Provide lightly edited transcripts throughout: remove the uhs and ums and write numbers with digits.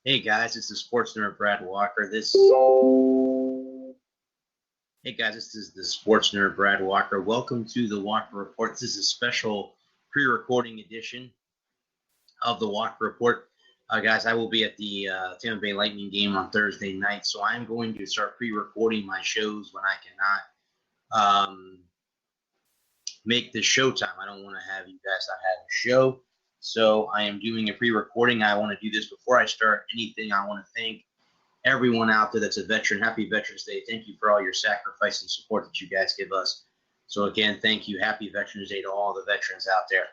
Hey guys, this is Sports Nerd Brad Walker. Hey guys, this is the Sports Nerd Brad Walker. Welcome to the Walker Report. This is a special pre-recording edition of the Walker Report. Guys, I will be at the Tampa Bay Lightning game on Thursday night, so I'm going to start pre-recording my shows when I cannot make the show time. I don't want to have you guys not have a show, so I am doing a pre-recording. I want to do this before I start anything. I want to thank everyone out there that's a veteran. Happy Veterans Day. Thank you for all your sacrifice and support that you guys give us. So again, thank you. Happy Veterans Day to all the veterans out there.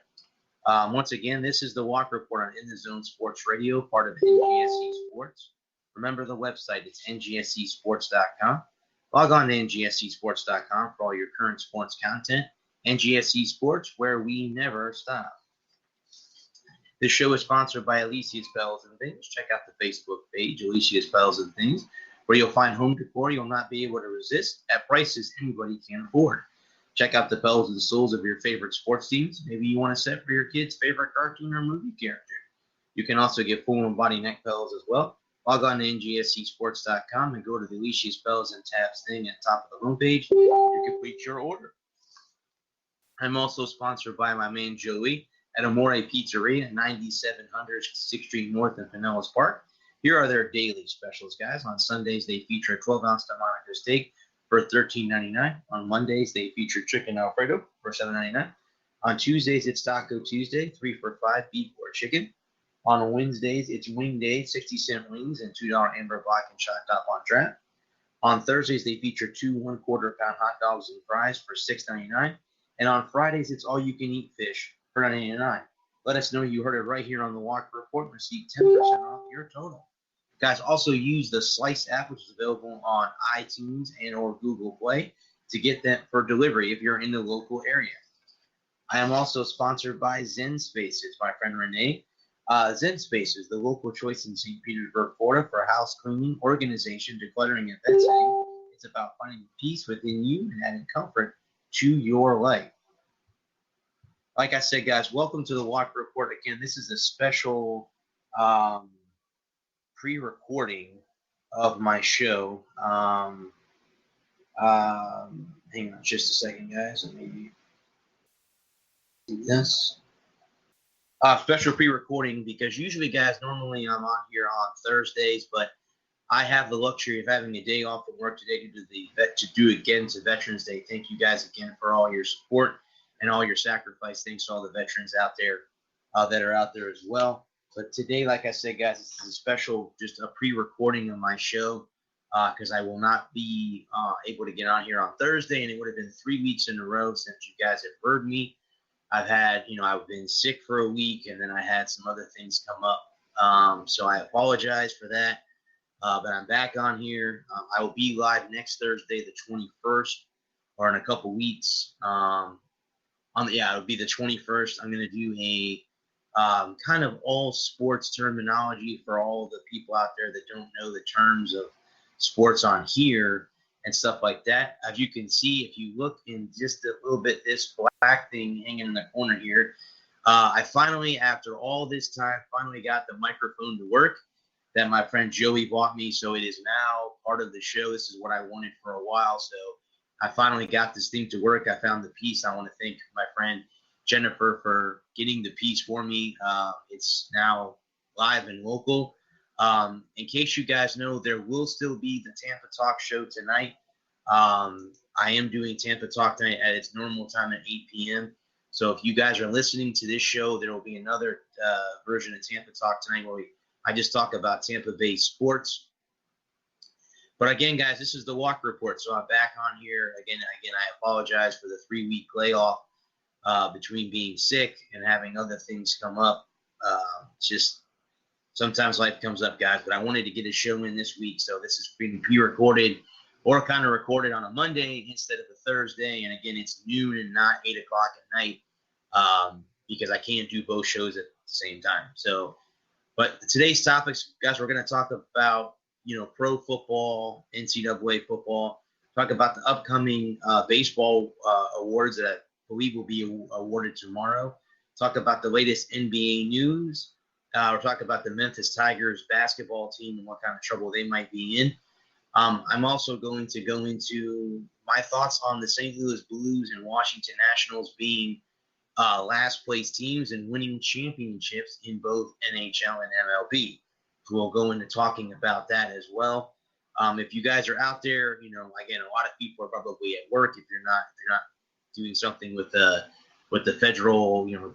Once again, this is the Walker Report on In the Zone Sports Radio, part of NGSC Sports. Remember the website, it's ngscsports.com. Log on to ngscsports.com for all your current sports content. NGSC Sports, where we never stop. This show is sponsored by Alicia's Bells and Things. Check out the Facebook page, Alicia's Bells and Things, where you'll find home decor you'll not be able to resist at prices anybody can afford. Check out the bells and souls of your favorite sports teams. Maybe you want a set for your kid's favorite cartoon or movie character. You can also get full and body neck bells as well. Log on to ngscsports.com and go to the Alicia's Bells and Tabs thing at the top of the homepage to complete your order. I'm also sponsored by my man Joey at Amore Pizzeria, 9700 6th Street North in Pinellas Park. Here are their daily specials, guys. On Sundays, they feature a 12-ounce Delmonico steak for $13.99. On Mondays, they feature chicken Alfredo for $7.99. On Tuesdays, it's Taco Tuesday, 3 for $5 beef or chicken. On Wednesdays, it's Wing Day, 60-cent wings and $2 Amber Black and Shot Top on draft. On Thursdays, they feature 2 1/4-pound hot dogs and fries for $6.99. And on Fridays, it's all-you-can-eat fish for $9.99. Let us know you heard it right here on the Walker Report and receive 10% off your total. Guys, also use the Slice app, which is available on iTunes and or Google Play, to get that for delivery if you're in the local area. I am also sponsored by Zen Spaces, my friend Renee. Zen Spaces, the local choice in St. Petersburg, Florida, for house cleaning, organization, decluttering, and pet sitting. It's about finding peace within you and adding comfort to your life. Like I said, guys, welcome to the Walker Report. Again, this is a special pre-recording of my show. Hang on just a second, guys. Let me do this. Special pre-recording because usually, guys, normally I'm on here on Thursdays, but I have the luxury of having a day off from work today to do again to Veterans Day. Thank you guys again for all your support and all your sacrifice. Thanks to all the veterans out there that are out there as well. But today, like I said, guys, this is a special, just a pre-recording of my show because I will not be able to get on here on Thursday, and it would have been 3 weeks in a row since you guys have heard me. I've been sick for a week, and then I had some other things come up. So I apologize for that. But I'm back on here. I will be live next Thursday, the 21st, or in a couple weeks. It'll be the 21st. I'm going to do a kind of all sports terminology for all the people out there that don't know the terms of sports on here and stuff like that. As you can see, if you look in just a little bit, this black thing hanging in the corner here, I finally, after all this time, finally got the microphone to work that my friend Joey bought me. So it is now part of the show. This is what I wanted for a while. So I finally got this thing to work. I found the piece. I want to thank my friend Jennifer for getting the piece for me. It's now live and local. In case you guys know, there will still be the Tampa Talk show tonight. I am doing Tampa Talk tonight at its normal time at 8 p.m. So if you guys are listening to this show, there will be another version of Tampa Talk tonight where I just talk about Tampa Bay sports. But again, guys, this is the Walker Report. So I'm back on here. Again, I apologize for the 3-week layoff between being sick and having other things come up. Just sometimes life comes up, guys. But I wanted to get a show in this week. So this is being pre-recorded or kind of recorded on a Monday instead of a Thursday. And again, it's noon and not 8 o'clock at night because I can't do both shows at the same time. So, but today's topics, guys, we're going to talk about pro football, NCAA football, talk about the upcoming baseball awards that I believe will be awarded tomorrow, talk about the latest NBA news, We'll talk about the Memphis Tigers basketball team and what kind of trouble they might be in. I'm also going to go into my thoughts on the St. Louis Blues and Washington Nationals being last place teams and winning championships in both NHL and MLB. We'll go into talking about that as well. If you guys are out there, again, a lot of people are probably at work. If you're not doing something with the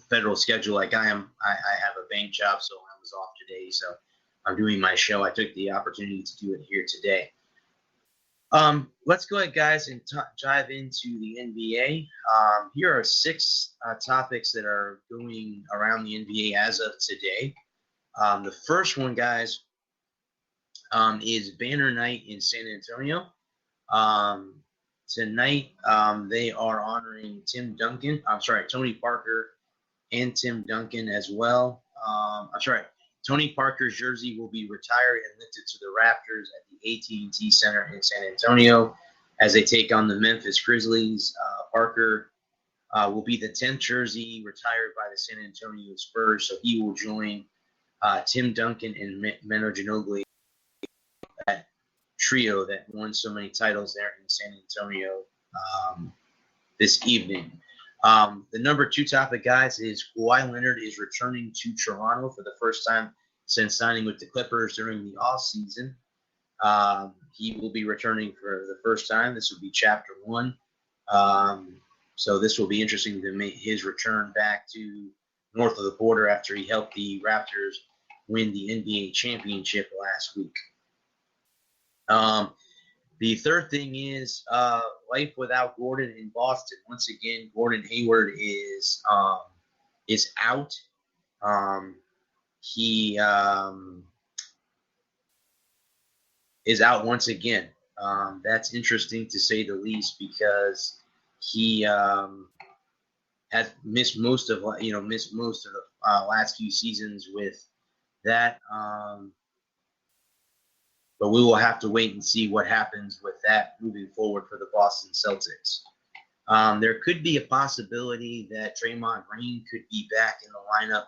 federal schedule like I am, I have a bank job, so I was off today. So I'm doing my show. I took the opportunity to do it here today. Let's go ahead, guys, and dive into the NBA. Here are 6 topics that are going around the NBA as of today. The first one, guys, is Banner Night in San Antonio. Tonight, they are honoring Tony Parker and Tim Duncan as well. Tony Parker's jersey will be retired and lifted to the Raptors at the AT&T Center in San Antonio as they take on the Memphis Grizzlies. Parker will be the 10th jersey retired by the San Antonio Spurs, so he will join Tim Duncan and Manu Ginobili, that trio that won so many titles there in San Antonio this evening. The number 2 topic, guys, is Kawhi Leonard is returning to Toronto for the first time since signing with the Clippers during the offseason. He will be returning for the first time. This will be Chapter 1. So this will be interesting to make his return back to north of the border after he helped the Raptors win the NBA championship last week. The third thing is life without Gordon in Boston. Once again, Gordon Hayward is out. He is out once again. That's interesting to say the least because he has missed most of the last few seasons with that. But we will have to wait and see what happens with that moving forward for the Boston Celtics. There could be a possibility that Draymond Green could be back in the lineup.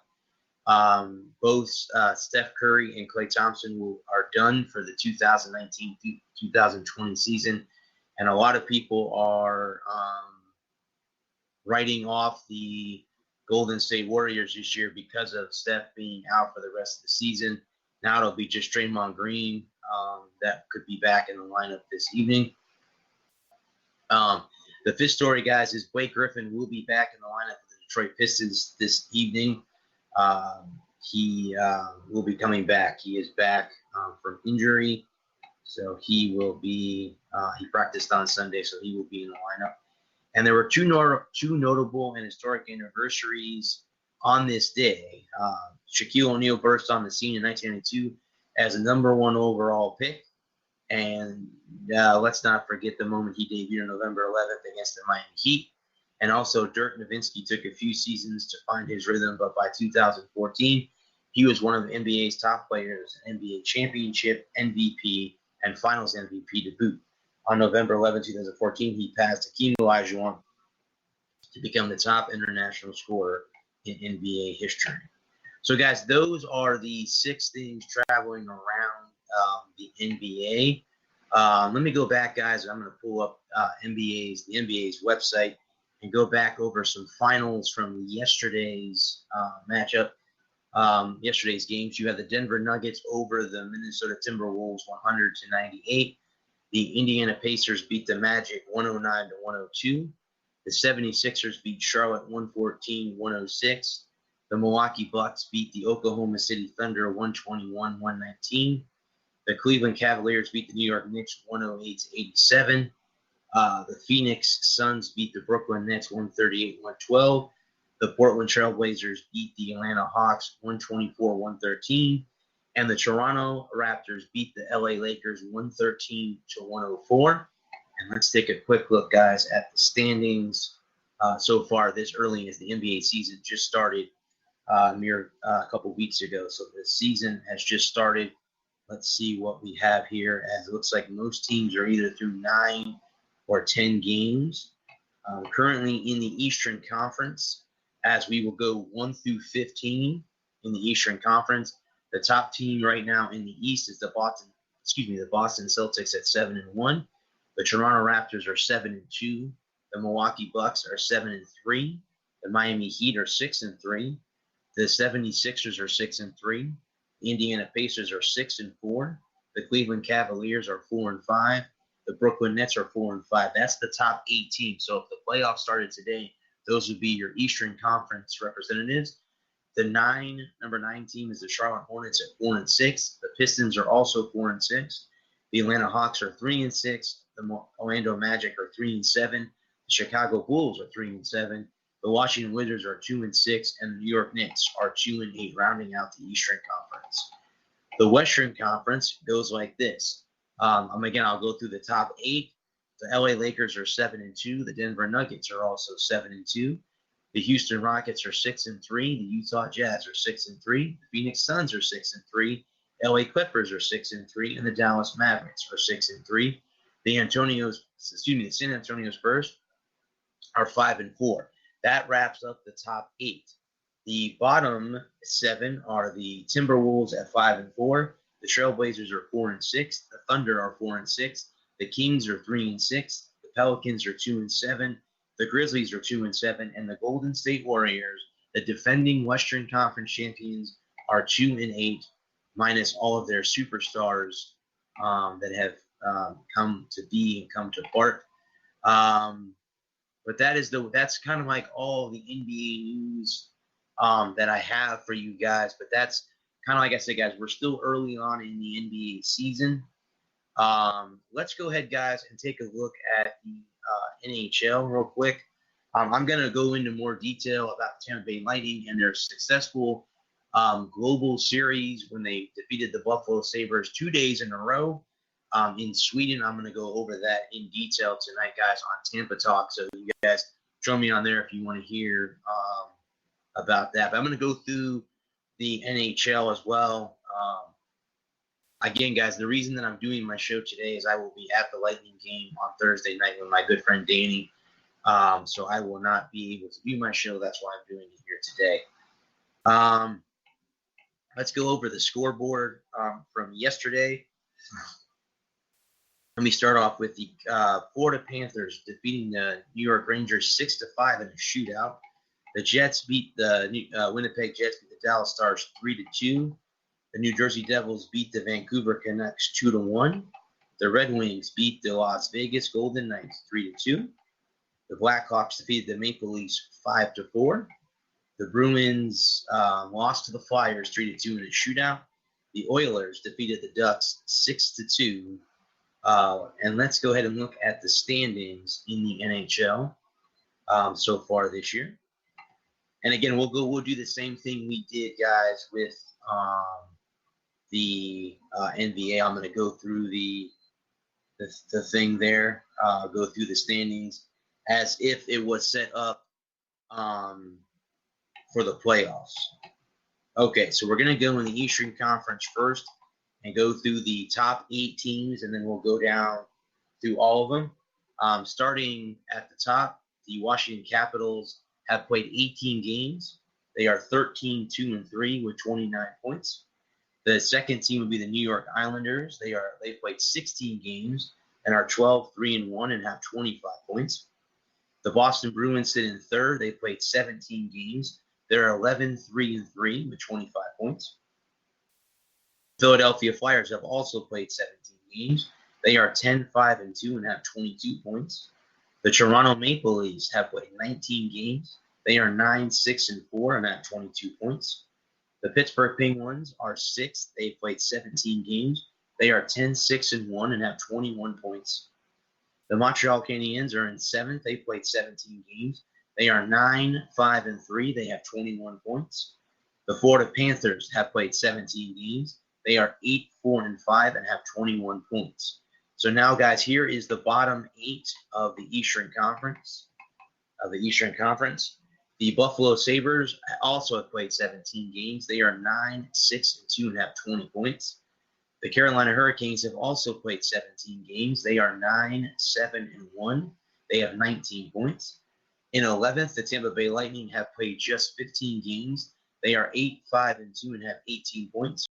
Both Steph Curry and Klay Thompson are done for the 2019-2020 season, and a lot of people are writing off the Golden State Warriors this year because of Steph being out for the rest of the season. Now it'll be just Draymond Green that could be back in the lineup this evening. The fifth story, guys, is Blake Griffin will be back in the lineup for the Detroit Pistons this evening. He will be coming back. He is back from injury, so he will be. He practiced on Sunday, so he will be in the lineup. And there were two notable and historic anniversaries on this day. Shaquille O'Neal burst on the scene in 1992 as a number 1 overall pick. And let's not forget the moment he debuted on November 11th against the Miami Heat. And also, Dirk Nowitzki took a few seasons to find his rhythm, but by 2014, he was one of the NBA's top players, NBA championship, MVP, and finals MVP to boot. On November 11, 2014, he passed Hakeem Olajuwon to become the top international scorer in NBA history. So, guys, those are the 6 things traveling around the NBA. Let me go back, guys. I'm going to pull up the NBA's website and go back over some finals from yesterday's matchup. Yesterday's games. You had the Denver Nuggets over the Minnesota Timberwolves 100-98. The Indiana Pacers beat the Magic 109-102. The 76ers beat Charlotte 114-106. The Milwaukee Bucks beat the Oklahoma City Thunder 121-119. The Cleveland Cavaliers beat the New York Knicks 108-87. The Phoenix Suns beat the Brooklyn Nets 138-112. The Portland Trailblazers beat the Atlanta Hawks 124-113. And the Toronto Raptors beat the LA Lakers 113-104. And let's take a quick look, guys, at the standings so far this early as the NBA season just started a couple weeks ago. So the season has just started. Let's see what we have here, as it looks like most teams are either through 9 or 10 games. Currently in the Eastern Conference, as we will go 1 through 15 in the Eastern Conference. The top team right now in the East is the Boston Celtics at 7-1. The Toronto Raptors are 7-2. The Milwaukee Bucks are 7-3. The Miami Heat are 6-3. The 76ers are 6-3. The Indiana Pacers are 6-4. The Cleveland Cavaliers are 4-5. The Brooklyn Nets are 4-5. That's the top 8 teams. So if the playoffs started today, those would be your Eastern Conference representatives. The number 9 team is the Charlotte Hornets at 4-6. The Pistons are also 4-6. The Atlanta Hawks are 3-6. The Orlando Magic are 3-7. The Chicago Bulls are 3-7. The Washington Wizards are 2-6, and the New York Knicks are 2-8, rounding out the Eastern Conference. The Western Conference goes like this. Again, I'll go through the top 8. The LA Lakers are 7-2. The Denver Nuggets are also 7-2. The Houston Rockets are 6-3. The Utah Jazz are 6-3. The Phoenix Suns are 6-3. LA Clippers are 6-3, and the Dallas Mavericks are 6-3. The San Antonio Spurs are 5-4. That wraps up the top 8. The bottom 7 are the Timberwolves at 5-4. The Trailblazers are 4-6. The Thunder are 4-6. The Kings are 3-6. The Pelicans are 2-7. The Grizzlies are 2-7, and the Golden State Warriors, the defending Western Conference champions, are 2-8, minus all of their superstars that have come to be and come to part. But that's kind of like all the NBA news that I have for you guys. But that's kind of like I said, guys, we're still early on in the NBA season. Let's go ahead, guys, and take a look at the NHL real quick. I'm going to go into more detail about the Tampa Bay Lightning and their successful global series when they defeated the Buffalo Sabres 2 days in a row in Sweden. I'm going to go over that in detail tonight, guys, on Tampa Talk. So you guys join me on there if you want to hear about that. But I'm going to go through the NHL as well. Again, guys, the reason that I'm doing my show today is I will be at the Lightning game on Thursday night with my good friend Danny. So I will not be able to do my show. That's why I'm doing it here today. Let's go over the scoreboard from yesterday. Let me start off with the Florida Panthers defeating the New York Rangers 6-5 in a shootout. The Jets beat the Winnipeg Jets beat the Dallas Stars 3-2. The New Jersey Devils beat the Vancouver Canucks 2-1. The Red Wings beat the Las Vegas Golden Knights 3-2. The Blackhawks defeated the Maple Leafs 5-4. The Bruins lost to the Flyers 3-2 in a shootout. The Oilers defeated the Ducks 6-2. And let's go ahead and look at the standings in the NHL so far this year. And again, we'll do the same thing we did, guys, with the NBA. I'm going to go through the thing there, go through the standings as if it was set up for the playoffs. Okay, so we're going to go in the Eastern Conference first and go through the top 8 teams, and then we'll go down through all of them. Starting at the top, the Washington Capitals have played 18 games. They are 13-2-3 with 29 points. The second team would be the New York Islanders. They've played 16 games and are 12-3-1 and have 25 points. The Boston Bruins sit in third. They played 17 games. They're 11-3-3 with 25 points. Philadelphia Flyers have also played 17 games. They are 10-5-2 and have 22 points. The Toronto Maple Leafs have played 19 games. They are 9-6-4 and have 22 points. The Pittsburgh Penguins are 6th. They've played 17 games. They are 10-6-1 and have 21 points. The Montreal Canadiens are in 7th. They played 17 games. They are 9-5-3. They have 21 points. The Florida Panthers have played 17 games. They are 8-4-5 and have 21 points. So now, guys, here is the bottom 8 of the Eastern Conference. The Buffalo Sabres also have played 17 games. They are 9-6-2 and have 20 points. The Carolina Hurricanes have also played 17 games. They are 9-7-1. They have 19 points. In 11th, the Tampa Bay Lightning have played just 15 games. They are 8-5-2 and have 18 points.